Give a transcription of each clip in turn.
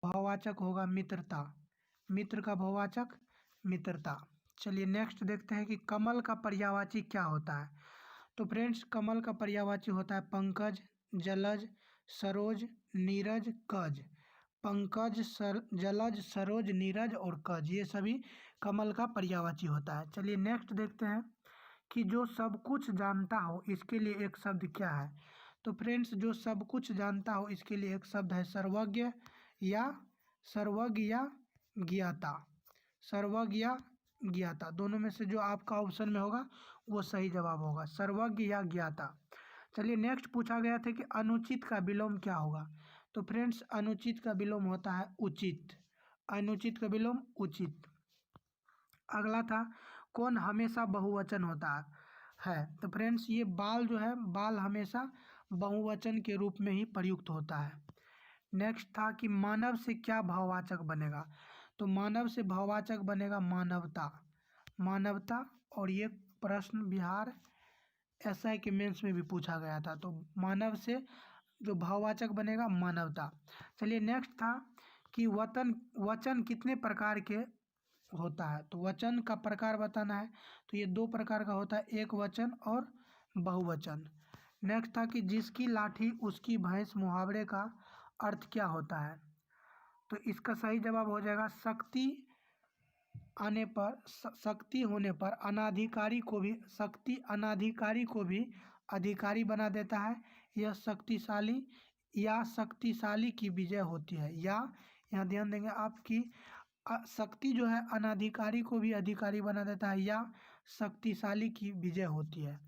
भाववाचक होगा मित्रता, मित्र का भाववाचक मित्रता। चलिए नेक्स्ट देखते हैं कि कमल का पर्यायवाची क्या होता है। तो फ्रेंड्स कमल का पर्यायवाची होता है पंकज, जलज, सरोज, नीरज, कज। पंकज, जलज, सरोज, नीरज और कज, ये सभी कमल का पर्यायवाची होता है। चलिए नेक्स्ट देखते हैं कि जो सब कुछ जानता हो इसके लिए एक शब्द क्या है। तो फ्रेंड्स जो सब कुछ जानता हो इसके लिए एक शब्द है सर्वज्ञ या ज्ञाता। सर्वज्ञ या ज्ञाता, दोनों में से जो आपका ऑप्शन में होगा वो सही जवाब होगा, सर्वज्ञ या ज्ञाता। चलिए नेक्स्ट पूछा गया था कि अनुचित का विलोम क्या होगा। तो फ्रेंड्स अनुचित का विलोम होता है उचित, अनुचित का विलोम उचित। अगला था कौन हमेशा बहुवचन होता है। तो फ्रेंड्स ये बाल जो है, बाल हमेशा बहुवचन के रूप में ही प्रयुक्त होता है। नेक्स्ट था कि मानव से क्या भाववाचक बनेगा। तो मानव से भाववाचक बनेगा मानवता, मानवता। और ये प्रश्न बिहार एसआई के मेंस में भी पूछा गया था। तो मानव से जो भाववाचक बनेगा मानवता। चलिए नेक्स्ट था कि वचन कितने प्रकार के होता है। तो वचन का प्रकार बताना है। तो ये दो प्रकार का होता है, एक वचन और बहुवचन। नेक्स्ट था कि जिसकी लाठी उसकी भैंस मुहावरे का अर्थ क्या होता है। तो इसका सही जवाब हो जाएगा शक्ति आने पर, शक्ति होने पर अनाधिकारी को भी, शक्ति अनाधिकारी को भी अधिकारी बना देता है। यह शक्तिशाली या शक्तिशाली की विजय होती है। या यहाँ ध्यान देंगे आपकी शक्ति जो है अनाधिकारी को भी अधिकारी बना देता है, या शक्तिशाली की विजय होती है।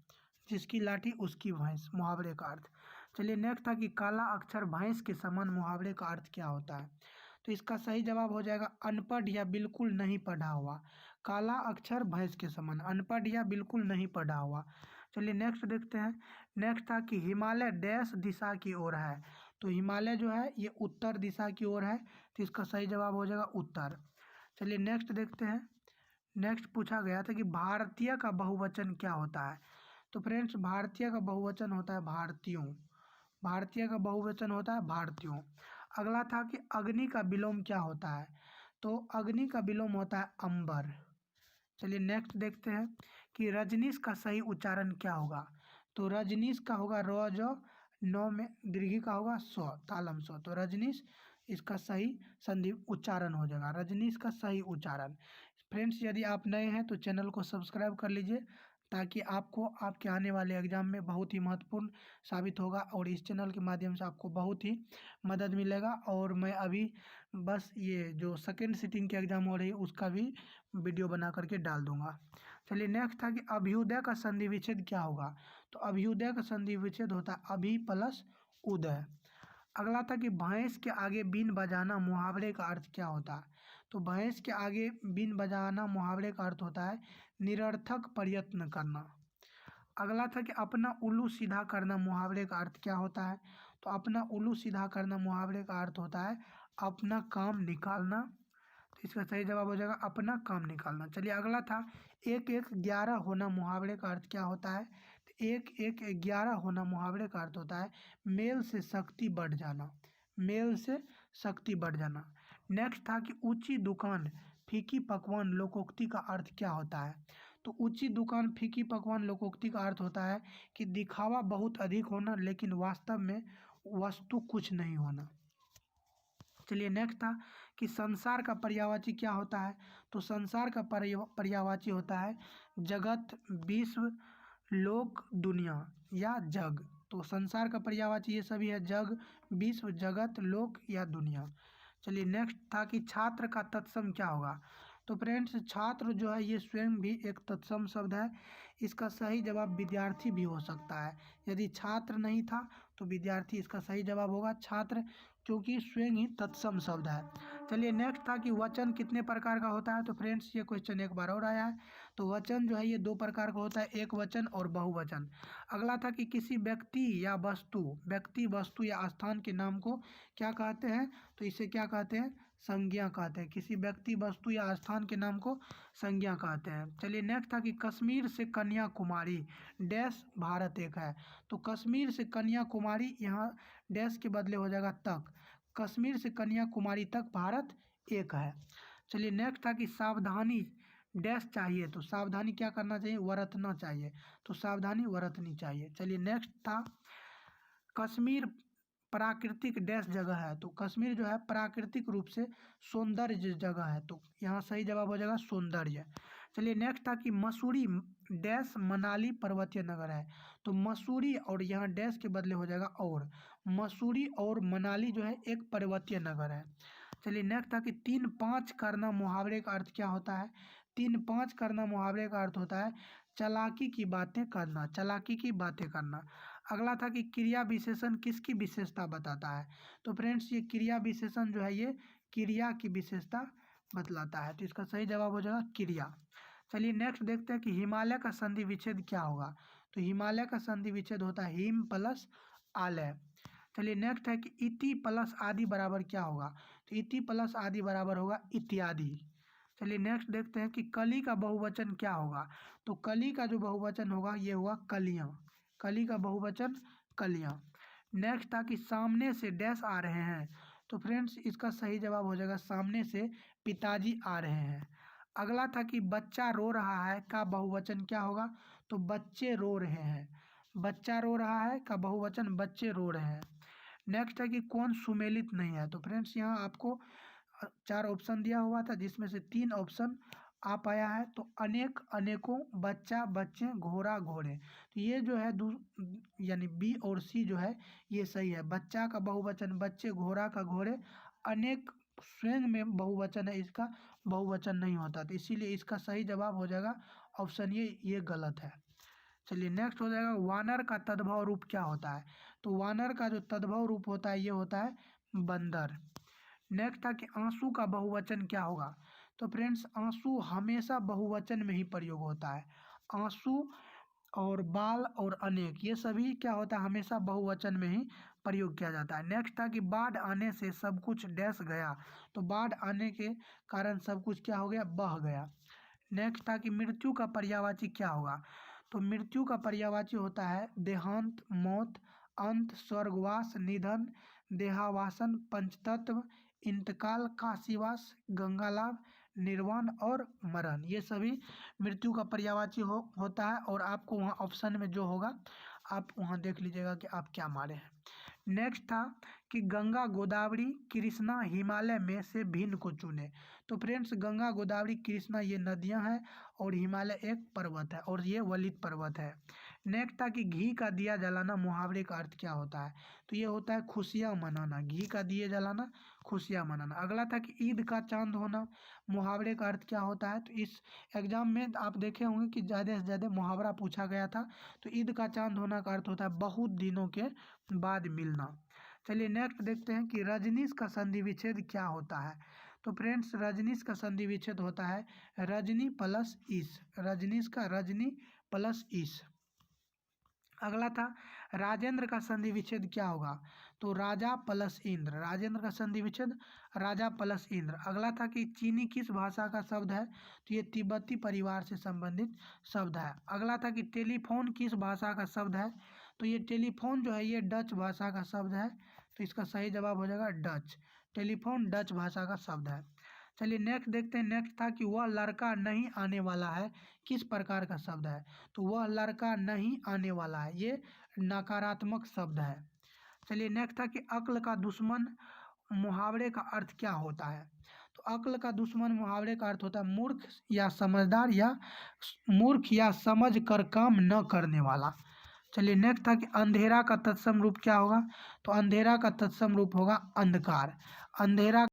जिसकी लाठी उसकी भैंस, मुहावरे का अर्थ। चलिए नेक्स्ट था कि काला अक्षर भैंस के समान, मुहावरे का अर्थ क्या होता है। तो इसका सही जवाब हो जाएगा अनपढ़ या बिल्कुल नहीं पढ़ा हुआ। काला अक्षर भैंस के समान, अनपढ़ या बिल्कुल नहीं पढ़ा हुआ। चलिए नेक्स्ट देखते हैं। नेक्स्ट था कि हिमालय डैश दिशा की ओर है। तो हिमालय जो है ये उत्तर दिशा की ओर है, तो इसका सही जवाब हो जाएगा उत्तर। चलिए नेक्स्ट देखते हैं। नेक्स्ट पूछा गया था कि भारतीय का बहुवचन क्या होता है। तो फ्रेंड्स भारतीय का बहुवचन होता है भारतीयों, भारतीय का बहुवचन होता है भारतीयों। अगला था कि अग्नि का विलोम क्या होता है। तो अग्नि का विलोम होता है अंबर। चलिए नेक्स्ट देखते हैं कि रजनीश का सही उच्चारण क्या होगा। तो रजनीश का होगा र ज, नौ में दीर्घी का होगा स्व, तालम स्व। तो रजनीश इसका सही संधि उच्चारण हो जाएगा, रजनीश का सही उच्चारण। फ्रेंड्स यदि आप नए हैं तो चैनल को सब्सक्राइब कर लीजिए, ताकि आपको आपके आने वाले एग्जाम में बहुत ही महत्वपूर्ण साबित होगा, और इस चैनल के माध्यम से आपको बहुत ही मदद मिलेगा। और मैं अभी बस ये जो सेकेंड सिटिंग के एग्ज़ाम हो रही है उसका भी वीडियो बना करके डाल दूंगा। चलिए नेक्स्ट था कि अभ्युदय का संधि विच्छेद क्या होगा। तो अभ्युदय का संधि विच्छेद होता है अभि प्लस उदय। अगला था कि भैंस के आगे बीन बजाना, मुहावरे का अर्थ क्या होता है। तो भैंस के आगे बीन बजाना मुहावरे का अर्थ होता है निरर्थक प्रयत्न करना। अगला था कि अपना उल्लू सीधा करना, मुहावरे का अर्थ क्या होता है। तो अपना उल्लू सीधा करना मुहावरे का अर्थ होता है अपना काम निकालना। तो इसका सही जवाब हो जाएगा अपना काम निकालना। चलिए अगला था 1-1-11 होना, मुहावरे का अर्थ क्या होता है। तो 1-1-11 होना मुहावरे का अर्थ होता है मेल से शक्ति बढ़ जाना, मेल से शक्ति बढ़ जाना। नेक्स्ट था कि ऊंची दुकान फीकी पकवान लोकोक्ति का अर्थ क्या होता है। तो ऊंची दुकान फीकी पकवान लोकोक्ति का अर्थ होता है कि दिखावा बहुत अधिक होना लेकिन वास्तव में वस्तु कुछ नहीं होना। चलिए नेक्स्ट था कि संसार का पर्यायवाची क्या होता है। तो संसार का पर्यायवाची होता है जगत, विश्व, लोक, दुनिया या जग। तो संसार का पर्यायवाची ये सभी है जग, विश्व, जगत, लोक या दुनिया। चलिए नेक्स्ट था कि छात्र का तत्सम क्या होगा। तो फ्रेंड्स छात्र जो है ये स्वयं भी एक तत्सम शब्द है, इसका सही जवाब विद्यार्थी भी हो सकता है। यदि छात्र नहीं था तो विद्यार्थी इसका सही जवाब होगा छात्र, क्योंकि स्वयं ही तत्सम शब्द है। चलिए नेक्स्ट था कि वचन कितने प्रकार का होता है। तो फ्रेंड्स ये क्वेश्चन एक बार और आया है। तो वचन जो है ये 2 प्रकार का होता है, एक वचन और बहुवचन। अगला था कि किसी व्यक्ति या वस्तु, व्यक्ति, वस्तु या स्थान के नाम को क्या कहते हैं। तो इसे क्या कहते हैं, संज्ञा कहते हैं। किसी व्यक्ति, वस्तु या स्थान के नाम को संज्ञा कहते हैं। चलिए नेक्स्ट था कि कश्मीर से कन्याकुमारी डैश भारत एक है। तो कश्मीर से कन्याकुमारी यहाँ डैश के बदले हो जाएगा तक। कश्मीर से कन्याकुमारी तक भारत एक है। चलिए नेक्स्ट था कि सावधानी डैश चाहिए, तो सावधानी क्या करना चाहिए, बरतना चाहिए, तो सावधानी बरतनी चाहिए। चलिए नेक्स्ट था कश्मीर प्राकृतिक डैश जगह है, तो कश्मीर जो है प्राकृतिक रूप से सौंदर्य जगह है, तो यहाँ सही जवाब हो जाएगा सौंदर्य। चलिए नेक्स्ट था कि मसूरी डैश मनाली पर्वतीय नगर है, तो मसूरी और यहाँ डैश के बदले हो जाएगा और, मसूरी और मनाली जो है एक पर्वतीय नगर है। चलिए नेक्स्ट था कि 3-5 करना मुहावरे का अर्थ क्या होता है, 3-5 करना मुहावरे का अर्थ होता है चालाकी की बातें करना, चालाकी की बातें करना। अगला था कि क्रिया विशेषण किसकी विशेषता बताता है, तो फ्रेंड्स ये क्रिया विशेषण जो है ये क्रिया की विशेषता बतलाता है, तो इसका सही जवाब हो जाएगा क्रिया। चलिए नेक्स्ट देखते हैं कि हिमालय का संधि विच्छेद क्या होगा, तो हिमालय का संधि विच्छेद होता है हिम प्लस आलय। चलिए नेक्स्ट है कि इति प्लस आदि बराबर क्या होगा, तो इति प्लस आदि बराबर होगा इत्यादि। चलिए नेक्स्ट देखते हैं कि कली का बहुवचन क्या होगा, तो कली का जो बहुवचन होगा ये होगा कलियां, कली का बहुवचन कलियां। नेक्स्ट था कि सामने से डैश आ रहे हैं, तो फ्रेंड्स इसका सही जवाब हो जाएगा सामने से पिताजी आ रहे हैं। अगला था कि बच्चा रो रहा है का बहुवचन क्या होगा, तो बच्चे रो रहे हैं, बच्चा रो रहा है का बहुवचन बच्चे रो रहे हैं। नेक्स्ट है कि कौन सुमेलित नहीं है, तो फ्रेंड्स यहाँ आपको 4 ऑप्शन दिया हुआ था जिसमें से 3 ऑप्शन आ पाया है, तो अनेक अनेकों बच्चा बच्चे घोड़ा घोड़े, तो ये जो है यानी बी और सी जो है ये सही है। बच्चा का बहुवचन बच्चे, घोड़ा का घोड़े, अनेक स्वयं में बहुवचन है, इसका बहुवचन नहीं होता, तो इसीलिए इसका सही जवाब हो जाएगा ऑप्शन ये गलत है। चलिए नेक्स्ट हो जाएगा वानर का तद्भव रूप क्या होता है, तो वानर का जो तद्भव रूप होता है ये होता है बंदर। नेक्स्ट था कि आंसू का बहुवचन क्या होगा, तो फ्रेंड्स आंसू हमेशा बहुवचन में ही प्रयोग होता है, आंसू और बाल और अनेक ये सभी क्या होता है हमेशा बहुवचन में ही प्रयोग किया जाता है। नेक्स्ट था कि बाढ़ आने से सब कुछ डैश गया, तो बाढ़ आने के कारण सब कुछ क्या हो गया, बह गया। नेक्स्ट था कि मृत्यु का पर्यायवाची क्या होगा, तो मृत्यु का पर्यायवाची होता है देहांत, मौत, अंत, स्वर्गवास, निधन, देहावासन, पंचतत्व, इंतकाल, काशीवास, गंगालाभ, निर्वाण और मरण, ये सभी मृत्यु का पर्यायवाची होता है, और आपको वहाँ ऑप्शन में जो होगा आप वहाँ देख लीजिएगा कि आप क्या मारे हैं। नेक्स्ट था कि गंगा गोदावरी कृष्णा हिमालय में से भिन्न को चुने, तो फ्रेंड्स गंगा गोदावरी कृष्णा ये नदियां हैं और हिमालय एक पर्वत है और ये वलित पर्वत है। नेक्स्ट था कि घी का दिया जलाना मुहावरे का अर्थ क्या होता है, तो ये होता है खुशियाँ मनाना, घी का दिया जलाना खुशियाँ मनाना। अगला था कि ईद का चांद होना मुहावरे का अर्थ क्या होता है, तो इस एग्जाम में आप देखे होंगे कि ज़्यादा से ज़्यादा मुहावरा पूछा गया था, तो ईद का चांद होना का अर्थ होता है बहुत दिनों के बाद मिलना। चलिए नेक्स्ट देखते हैं कि रजनीश का संधि विच्छेद क्या होता है, तो फ्रेंड्स रजनीश का संधि विच्छेद होता है रजनी प्लस ईश, रजनीश का रजनी प्लस ईश। अगला था राजेंद्र का संधि विच्छेद क्या होगा, तो राजा प्लस इंद्र, राजेंद्र का संधि विच्छेद राजा प्लस इंद्र। अगला था कि चीनी किस भाषा का शब्द है, तो ये तिब्बती परिवार से संबंधित शब्द है। अगला था कि टेलीफोन किस भाषा का शब्द है, तो ये टेलीफोन जो है ये डच भाषा का शब्द है, तो इसका सही जवाब हो जाएगा डच, टेलीफोन डच भाषा का शब्द है। चलिए नेक्स्ट देखते हैं, नेक्स्ट था कि वह लड़का नहीं आने वाला है किस प्रकार का शब्द है, तो वह लड़का नहीं आने वाला है ये नकारात्मक शब्द है। चलिए नेक्स्ट था कि अक्ल का दुश्मन मुहावरे का अर्थ क्या होता है, तो अक्ल का दुश्मन मुहावरे का अर्थ होता है मूर्ख या समझदार या मूर्ख या समझ कर काम न करने वाला। चलिए नेक्स्ट था कि अंधेरा का तत्सम रूप क्या होगा, तो अंधेरा का तत्सम रूप होगा अंधकार, अंधेरा